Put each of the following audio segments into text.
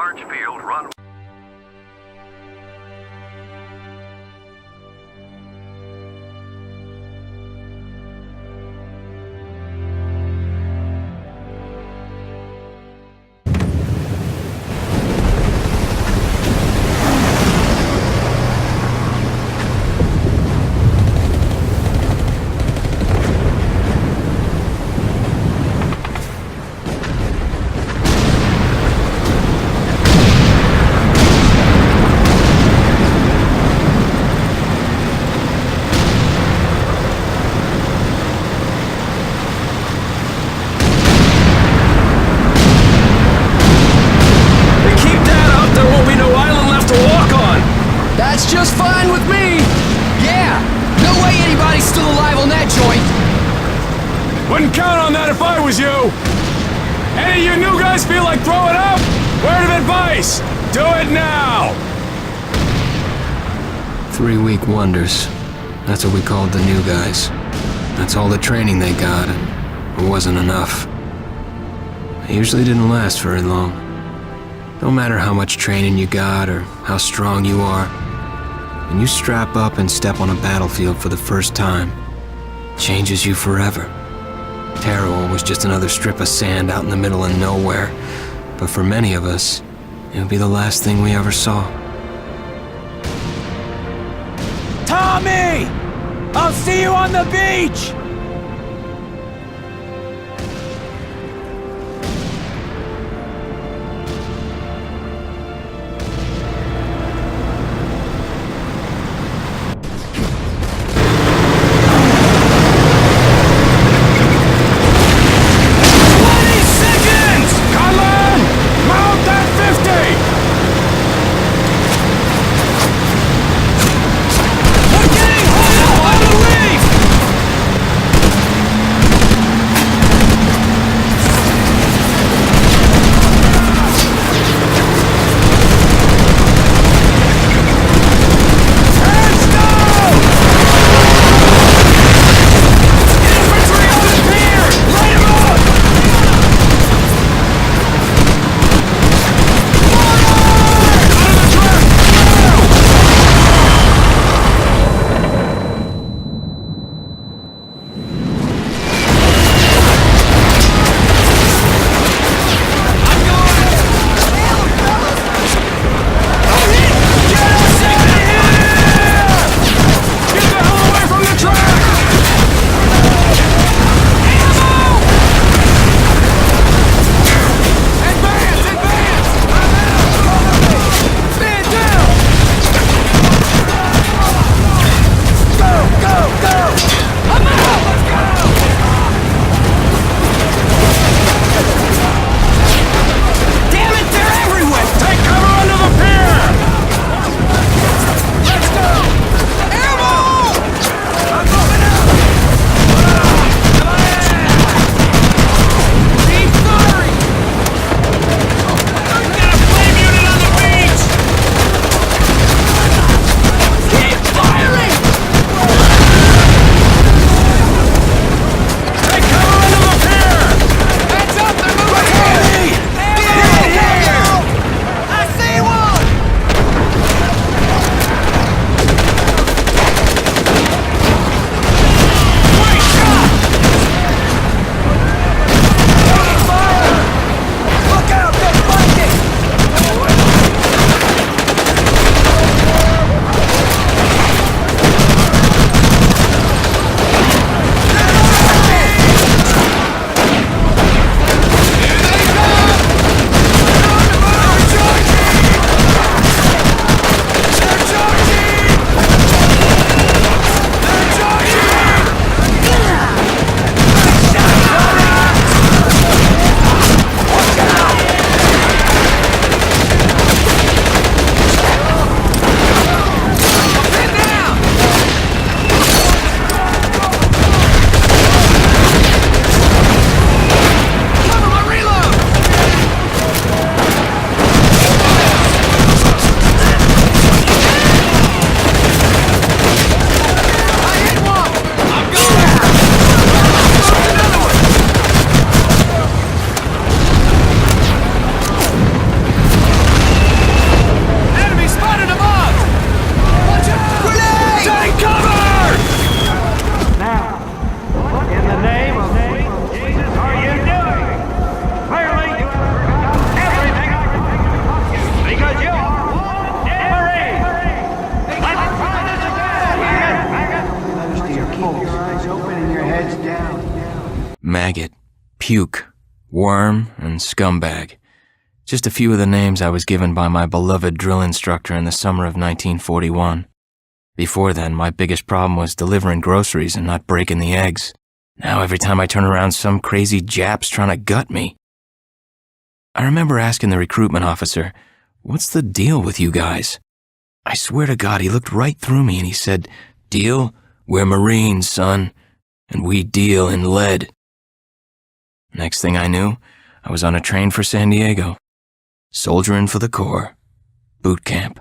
Marchfield, run. That's just fine with me! Yeah! No way anybody's still alive on that joint! Wouldn't count on that if I was you! Any of you new guys feel like throwing up? Word of advice! Do it now! 3-week wonders. That's what we called the new guys. That's all the training they got, and it wasn't enough. It usually didn't last very long. No matter how much training you got or how strong you are, when you strap up and step on a battlefield for the first time, it changes you forever. Terror was just another strip of sand out in the middle of nowhere, but for many of us, it would be the last thing we ever saw. Tommy! I'll see you on the beach! maggot, puke, worm, and scumbag. Just a few of the names I was given by my beloved drill instructor in the summer of 1941. Before then, my biggest problem was delivering groceries and not breaking the eggs. Now every time I turn around, some crazy Jap's trying to gut me. I remember asking the recruitment officer, "What's the deal with you guys?" I swear to God, he looked right through me and he said, "Deal? We're Marines, son, and we deal in lead." Next thing I knew, I was on a train for San Diego. Soldiering for the Corps. Boot camp.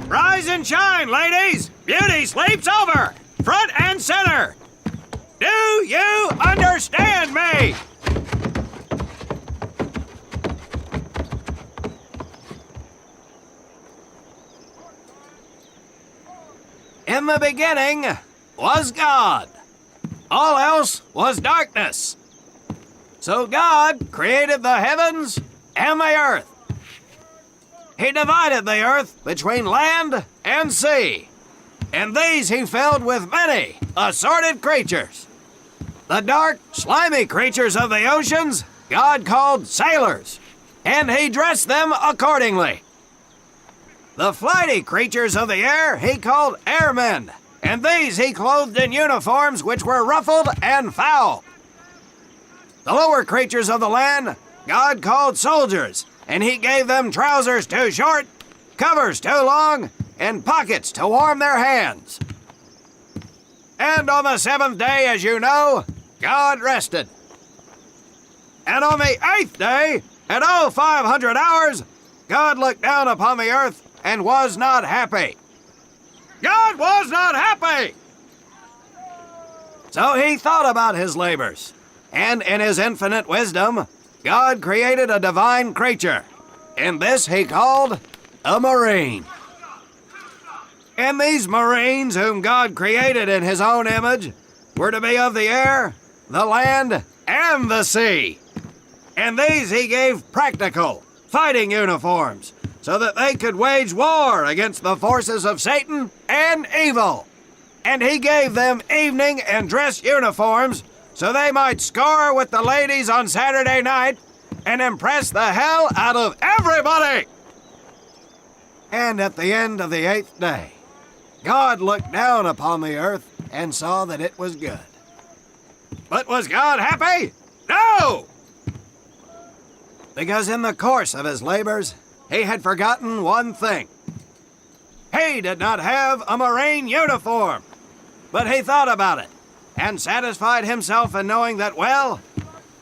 Rise and shine, ladies! Beauty sleeps over! Front and center! Do you understand me? In the beginning was God. All else was darkness. So God created the heavens and the earth. He divided the earth between land and sea, and these he filled with many assorted creatures. The dark, slimy creatures of the oceans God called sailors, and he dressed them accordingly. The flighty creatures of the air he called airmen, and these he clothed in uniforms which were ruffled and foul. The lower creatures of the land God called soldiers, and he gave them trousers too short, covers too long, and pockets to warm their hands. And on the seventh day, as you know, God rested. And on the eighth day, at all 500 hours, God looked down upon the earth and was not happy. God was not happy! So he thought about his labors, and in his infinite wisdom, God created a divine creature, and this he called a Marine. And these Marines, whom God created in his own image, were to be of the air, the land, and the sea. And these he gave practical, fighting uniforms, so that they could wage war against the forces of Satan and evil. And he gave them evening and dress uniforms, so they might score with the ladies on Saturday night and impress the hell out of everybody. And at the end of the eighth day, God looked down upon the earth and saw that it was good. But was God happy? No! Because in the course of his labors, he had forgotten one thing. He did not have a Marine uniform, but he thought about it and satisfied himself in knowing that, well,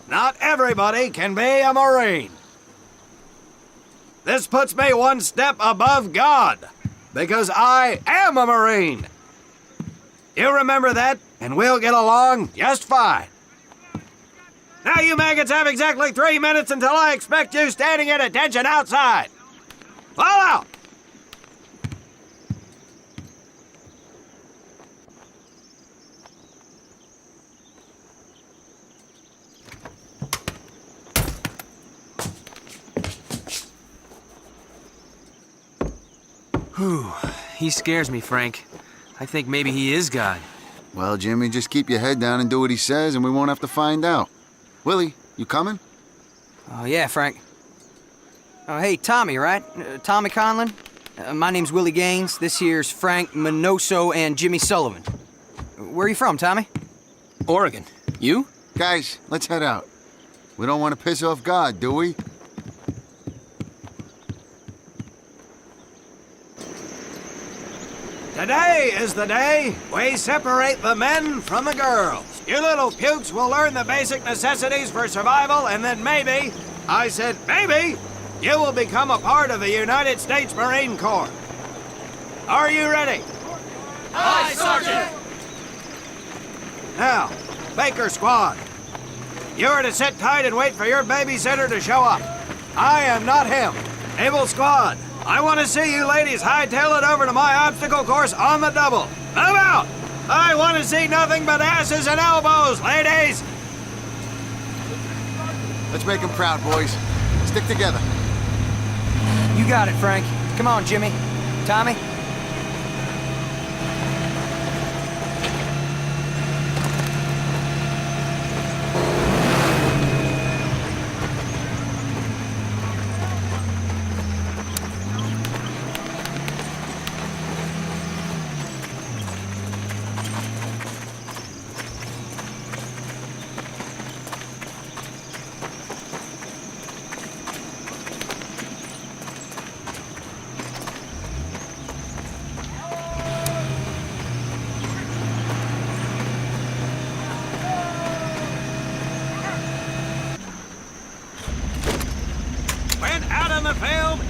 not everybody can be a Marine. This puts me one step above God, because I am a Marine. You remember that, and we'll get along just fine. Now you maggots have exactly 3 minutes until I expect you standing at attention outside. Fall out! Whew, he scares me, Frank. I think maybe he is God. Well, Jimmy, just keep your head down and do what he says, and we won't have to find out. Willie, you coming? Oh, yeah, Frank. Oh, hey, Tommy, right? Tommy Conlon? My name's Willie Gaines. This here's Frank Minoso and Jimmy Sullivan. Where are you from, Tommy? Oregon. You? Guys, let's head out. We don't want to piss off God, do we? Today is the day we separate the men from the girls. you little pukes will learn the basic necessities for survival, and then maybe, I said maybe, you will become a part of the United States Marine Corps. Are you ready? Aye, Sergeant! Now, Baker Squad, you are to sit tight and wait for your babysitter to show up. I am not him. Naval Squad, I want to see you ladies hightail it over to my obstacle course on the double. Move out! I want to see nothing but asses and elbows, ladies! Let's make him proud, boys. Stick together. You got it, Frank. Come on, Jimmy. Tommy?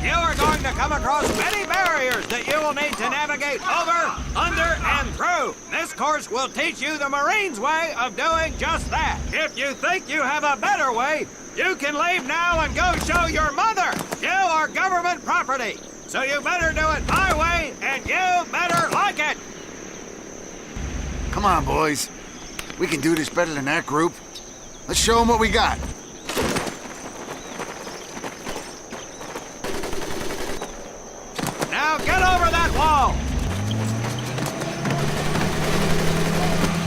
You are going to come across many barriers that you will need to navigate over, under, and through. This course will teach you the Marines' way of doing just that. If you think you have a better way, you can leave now and go show your mother. You are government property, so you better do it my way, and you better like it. Come on, boys. We can do this better than that group. Let's show them what we got. Now get over that wall!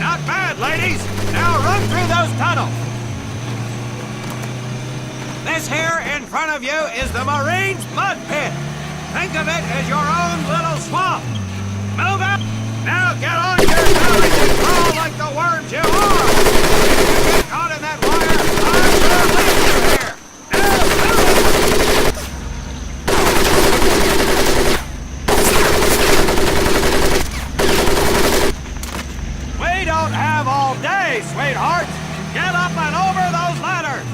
Not bad, ladies! Now run through those tunnels! This here in front of you is the Marines' mud pit. Think of it as your own little swamp. Move out! Now get on your bellies and crawl like the worms you are! If you get caught in that wire, I'm gonna leave you here! Now move it! We don't have all day, sweetheart! Get up and over those ladders!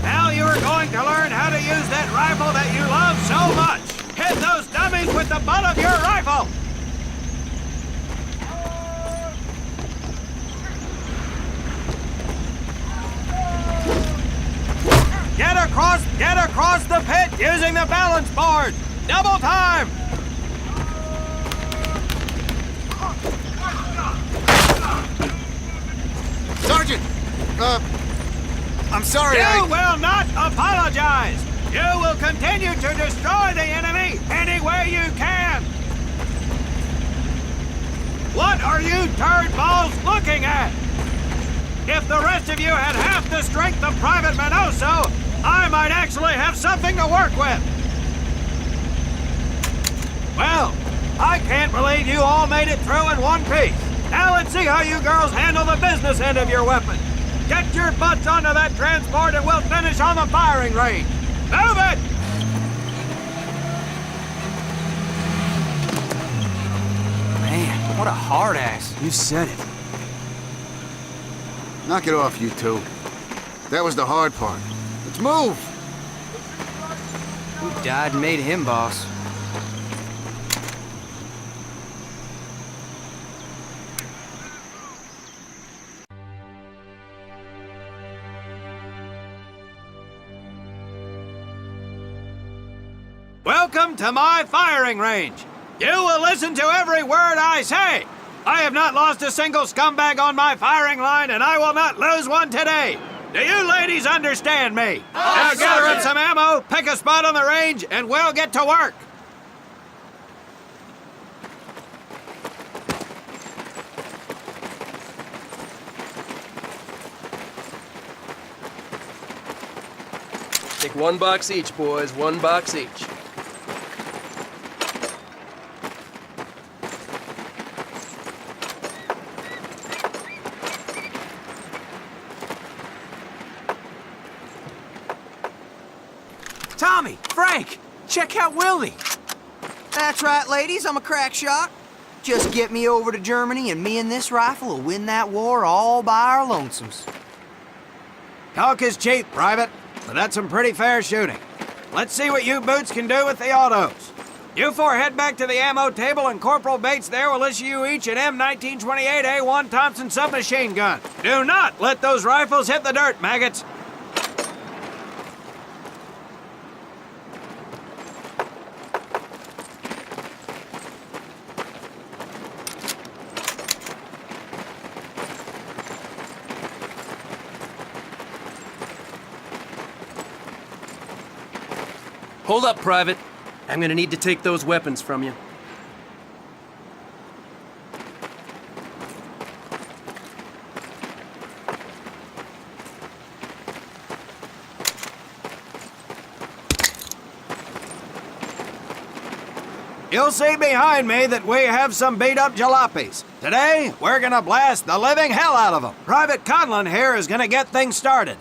Now you are going to learn how to use that rifle that you love so much! Hit those dummies with the butt of your rifle! Get across the pit using the balance board! Double time! Sergeant! I'm sorry, You will not apologize! You will continue to destroy the enemy any way you can! What are you turnballs looking at? If the rest of you had half the strength of Private Minoso, I might actually have something to work with! Well, I can't believe you all made it through in one piece. Now let's see how you girls handle the business end of your weapon. Get your butts onto that transport and we'll finish on the firing range. Move it! Man, what a hard ass. You said it. Knock it off, you two. That was the hard part. Let's move! Who died and made him boss? Welcome to my firing range. You will listen to every word I say. I have not lost a single scumbag on my firing line, and I will not lose one today. Do you ladies understand me? Now gather up some ammo, pick a spot on the range, and we'll get to work. Take 1 box each, boys. 1 box each. Frank, check out Willie. That's right, ladies, I'm a crack shot. Just get me over to Germany and me and this rifle will win that war all by our lonesomes. Talk is cheap, Private, but that's some pretty fair shooting. Let's see what you boots can do with the autos. You four head back to the ammo table and Corporal Bates there will issue you each an M1928A1 Thompson submachine gun. Do not let those rifles hit the dirt, maggots. Hold up, Private. I'm gonna need to take those weapons from you. You'll see behind me that we have some beat-up jalopies. Today, we're gonna blast the living hell out of them. Private Conlon here is gonna get things started.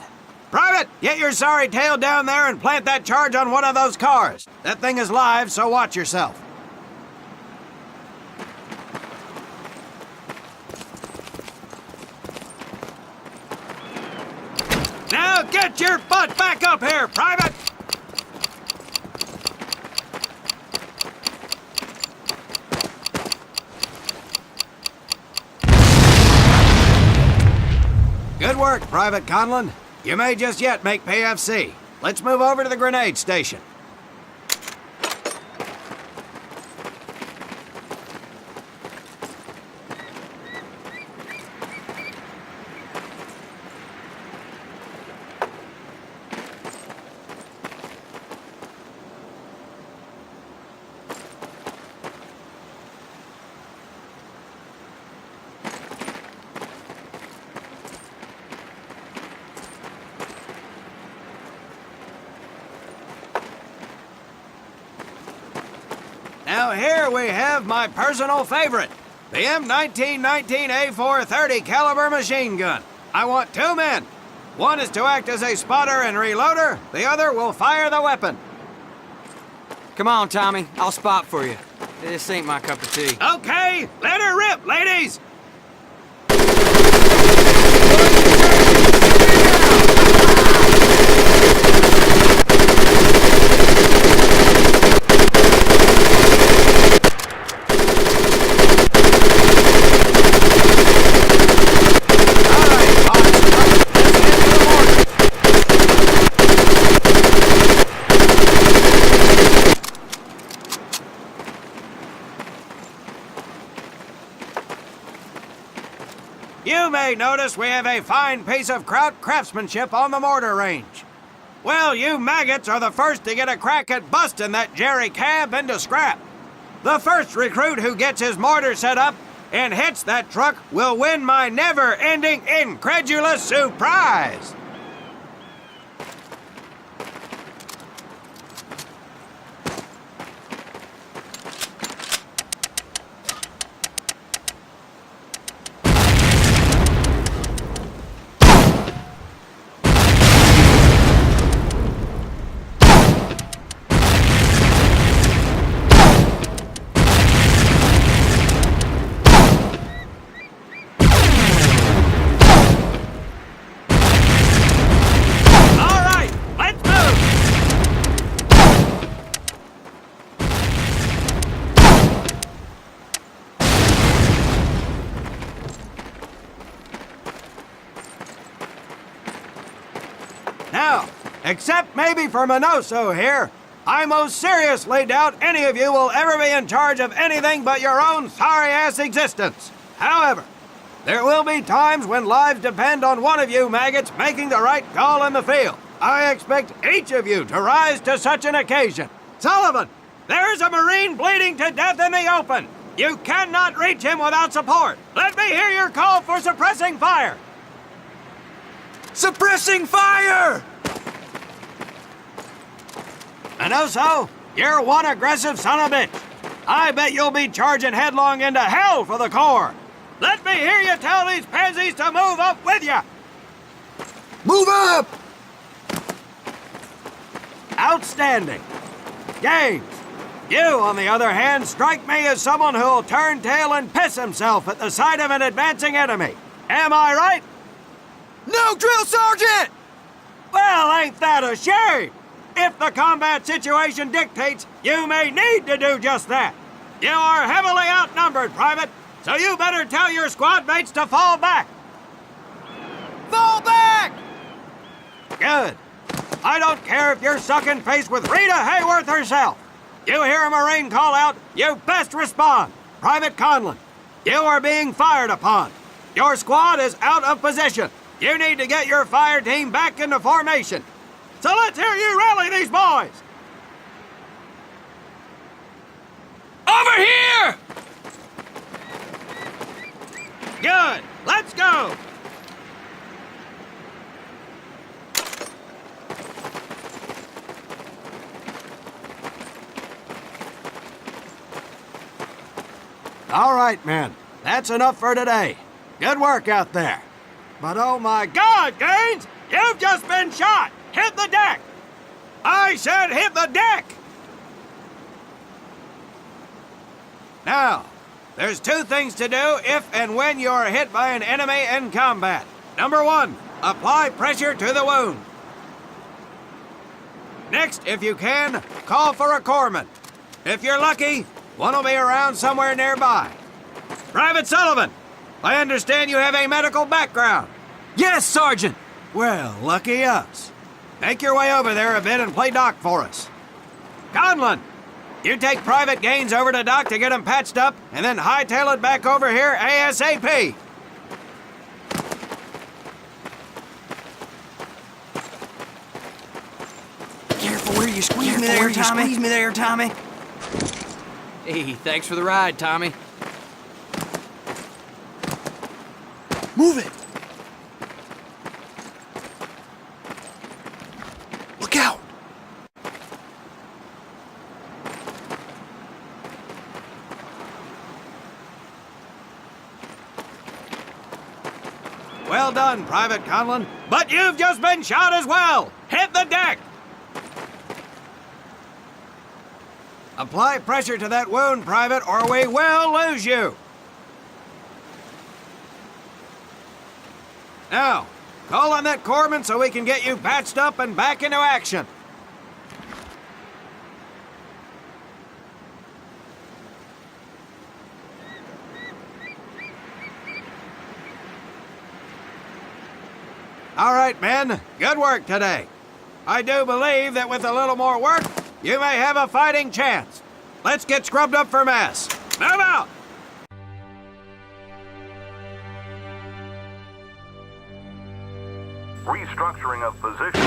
Private, get your sorry tail down there and plant that charge on one of those cars. That thing is live, so watch yourself. Now get your butt back up here, Private! Good work, Private Conlon. You may just yet make PFC. Let's move over to the grenade station. Now here we have my personal favorite, the M1919A4 caliber machine gun. I want two men. One is to act as a spotter and reloader, the other will fire the weapon. Come on, Tommy, I'll spot for you. This ain't my cup of tea. Okay, let her rip, ladies! You may notice we have a fine piece of kraut craftsmanship on the mortar range. Well, you maggots are the first to get a crack at busting that jerry cab into scrap. The first recruit who gets his mortar set up and hits that truck will win my never-ending incredulous surprise. Now, except maybe for Minoso here, I most seriously doubt any of you will ever be in charge of anything but your own sorry-ass existence. However, there will be times when lives depend on one of you maggots making the right call in the field. I expect each of you to rise to such an occasion. Sullivan, there's a Marine bleeding to death in the open. You cannot reach him without support. Let me hear your call for suppressing fire. Suppressing fire! Minoso, you're one aggressive son of a bitch. I bet you'll be charging headlong into hell for the Corps. Let me hear you tell these pansies to move up with you. Move up! Outstanding. Gaines, you, on the other hand, strike me as someone who'll turn tail and piss himself at the sight of an advancing enemy. Am I right? No, Drill Sergeant! Well, ain't that a shame? If the combat situation dictates, you may need to do just that. You are heavily outnumbered, Private, so you better tell your squad mates to fall back. Fall back! Good. I don't care if you're sucking face with Rita Hayworth herself. You hear a Marine call out, you best respond. Private Conlon, you are being fired upon. Your squad is out of position. You need to get your fire team back into formation. So let's hear you rally these boys. Over here! Good. Let's go. All right, men. That's enough for today. Good work out there. But oh my God, Gaines! You've just been shot! Hit the deck! I said hit the deck! Now, there's two things to do if and when you are hit by an enemy in combat. Number one, apply pressure to the wound. Next, if you can, call for a corpsman. If you're lucky, one will be around somewhere nearby. Private Sullivan, I understand you have a medical background. Yes, Sergeant! Well, lucky us. Make your way over there a bit and play doc for us. Conlon, you take Private Gaines over to doc to get him patched up, and then hightail it back over here ASAP. Careful where you squeeze me there, Tommy. Squeeze me there, Tommy. Hey, thanks for the ride, Tommy. Move it! Look out! Well done, Private Conlon. But you've just been shot as well. Hit the deck. Apply pressure to that wound, Private, or we will lose you. Now, call on that corpsman so we can get you patched up and back into action. All right, men. Good work today. I do believe that with a little more work, you may have a fighting chance. Let's get scrubbed up for mass. Move out! Restructuring of position.